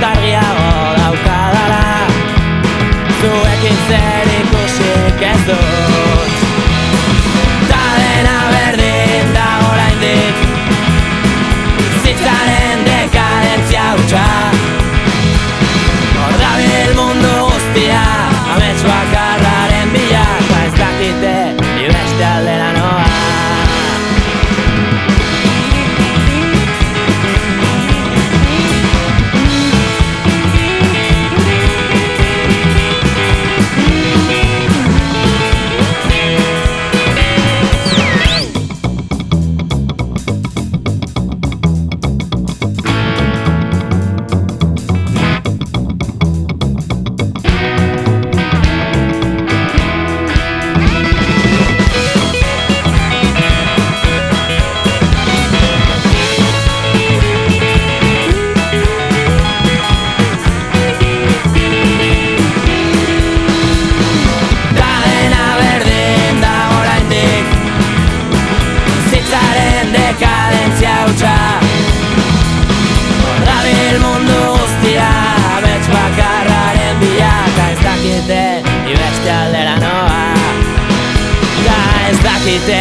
garbiago daukadala, zuekin zer ikusik ez dut. Ta dena berdin da oraindik, bizitzaren dekadentzia hutsa. Hor dabil mundu guztia, amets bakarraren bila, eta ez dakite ni beste aldera noa. Ni beste aldera noa, eta ez dakite